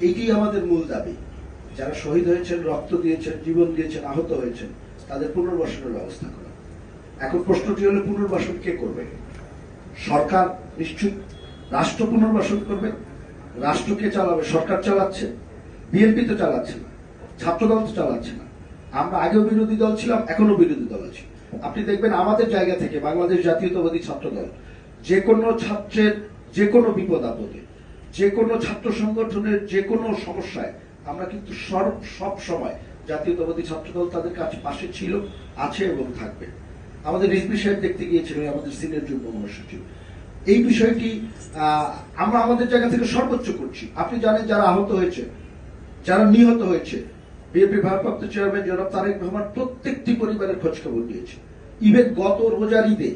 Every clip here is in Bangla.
এইটি আমাদের মূল দাবি। যারা শহীদ হয়েছেন, রক্ত দিয়েছেন, জীবন দিয়েছেন, আহত হয়েছেন, তাদের পুনর্বাসনের ব্যবস্থা করা। এখন প্রশ্নটি হলো পুনর্বাসন কে করবে? সরকার নিশ্চয়ই। রাষ্ট্র পুনর্বাসন করবে। রাষ্ট্রকে চালাবে? সরকার চালাচ্ছে, বিএনপি তো চালাচ্ছে না, ছাত্রদল তো চালাচ্ছে না। আমরা আগেও বিরোধী দল ছিলাম, এখনো বিরোধী দল আছি। আপনি দেখবেন আমাদের জায়গা থেকে বাংলাদেশ জাতীয়তাবাদী ছাত্রদল যে কোনো ছাত্রের যে কোনো বিপদ আপদে, যে কোনো ছাত্র সংগঠনের যে কোনো সমস্যায় আমরা কিন্তু সব সময় জাতীয়তাবাদী ছাত্রদল তাদের কাছে পাশে ছিল, আছে এবং থাকবে। আমাদের রিজভী সাহেব দেখতে গিয়েছিলেন, আমাদের সিনিয়র যুগ্ম মহাসচিব। এই বিষয়টি আমরা আমাদের জায়গা থেকে সর্বোচ্চ করছি। আপনি জানেন যারা আহত হয়েছে, যারা নিহত হয়েছে, বিএনপি ভারপ্রাপ্ত চেয়ারম্যান জনাব তারেক রহমান প্রত্যেকটি পরিবারের খোঁজ খবর নিয়েছে। ইভেন গত রোজার ঈদে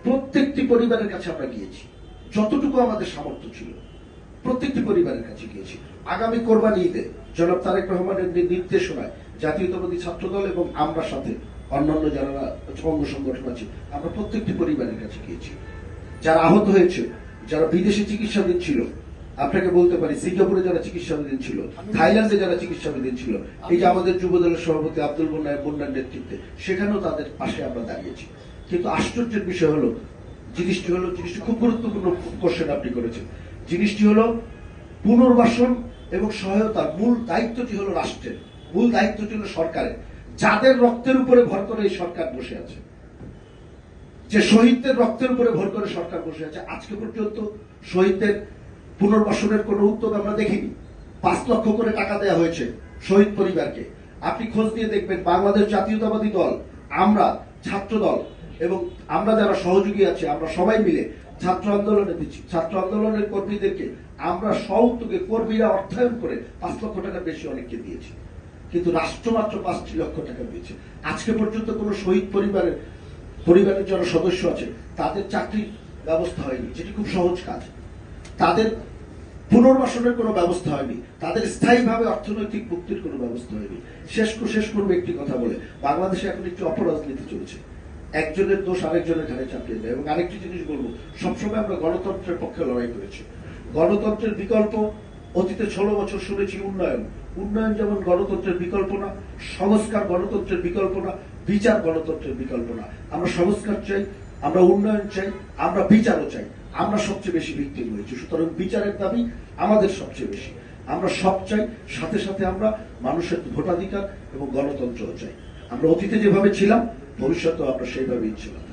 প্রত্যেকটি পরিবারের কাছে আমরা গিয়েছি, যতটুকু আমাদের সামর্থ্য ছিল প্রত্যেকটি পরিবারের কাছে গিয়েছি। আগামী কোরবানি ঈদে জনাব তারেক রহমানের নির্দেশনায় জাতীয়তাবাদী ছাত্রদল এবং আমরা সাথে অন্যান্য যারা অঙ্গ সংগঠন আছে, আমরা প্রত্যেকটি পরিবারের কাছে গিয়েছি। যারা আহত হয়েছে, যারা বিদেশে চিকিৎসাধীন ছিল, আপনাকে বলতে পারি সিঙ্গাপুরে যারা চিকিৎসাধীন ছিল, থাইল্যান্ডে যারা চিকিৎসাধীন ছিল, এই যে আমাদের যুব দলের সভাপতি আব্দুল মুন্নার নেতৃত্বে, সেখানেও তাদের পাশে আমরা দাঁড়িয়েছি। কিন্তু আশ্চর্যের বিষয় হলো, জিনিসটি খুব গুরুত্বপূর্ণ কোশ্চেন আপনি করেছেন। জিনিসটি হলো পুনর্বাসন এবং সহায়তার মূল দায়িত্বটি হলো রাষ্ট্রের, মূল দায়িত্বটি হলো সরকারের। যাদের রক্তের উপরে ভর করে এই সরকার বসে আছে, যে শহীদদের রক্তের উপরে ভর করে সরকার বসে আছে, আজকে পর্যন্ত শহীদদের পুনর্বাসনের কোন উদ্যোগ আমরা দেখিনি। 5 লক্ষ করে টাকা দেওয়া হয়েছে শহীদ পরিবারকে। আপনি খোঁজ দিয়ে দেখবেন বাংলাদেশ জাতীয়তাবাদী দল, আমরা ছাত্র দল এবং আমরা যারা সহযোগী আছে, আমরা সবাই মিলে ছাত্র আন্দোলনে দিচ্ছি। ছাত্র আন্দোলনের কর্মীদেরকে আমরা সউদ্যোগে কর্মীরা অর্থায়ন করে 5 লক্ষ টাকা বেশি অনেককে দিয়েছি, কিন্তু রাষ্ট্র মাত্র 5 লক্ষ টাকা দিয়েছে। আজকে পর্যন্ত কোন শহীদ পরিবারের যারা সদস্য আছে তাদের চাকরির ব্যবস্থা হয়নি, যেটি খুব সহজ কাজ। তাদের পুনর্বাসনের কোনো ব্যবস্থা হয়নি, তাদের স্থায়ীভাবে অর্থনৈতিক মুক্তির কোনো ব্যবস্থা হয়নি। শেষ করবো একটি কথা বলে, বাংলাদেশে এখন একটি অপরাজনীতি চলছে, একজনের দোষ আরেকজনের ঘাড়ে চাপিয়ে দেয়। এবং আরেকটি জিনিস বলবো, সবসময় আমরা গণতন্ত্রের পক্ষে লড়াই করেছি। গণতন্ত্রের বিকল্প অতীতে 16 বছর শুনেছি উন্নয়ন যেমন গণতন্ত্রের বিকল্প না, সংস্কার গণতন্ত্রের বিকল্প না, বিচার গণতন্ত্রের বিকল্প না। আমরা সংস্কার চাই, আমরা উন্নয়ন চাই, আমরা বিচারও চাই। আমরা সবচেয়ে বেশি ভিক্টিম হয়েছি, সুতরাং বিচারের দাবি আমাদের সবচেয়ে বেশি। আমরা সব চাই, সাথে সাথে আমরা মানুষের ভোটাধিকার এবং গণতন্ত্রও চাই। আমরা অতীতে যেভাবে ছিলাম, ভবিষ্যতেও আমরা সেইভাবেই ছিলাম।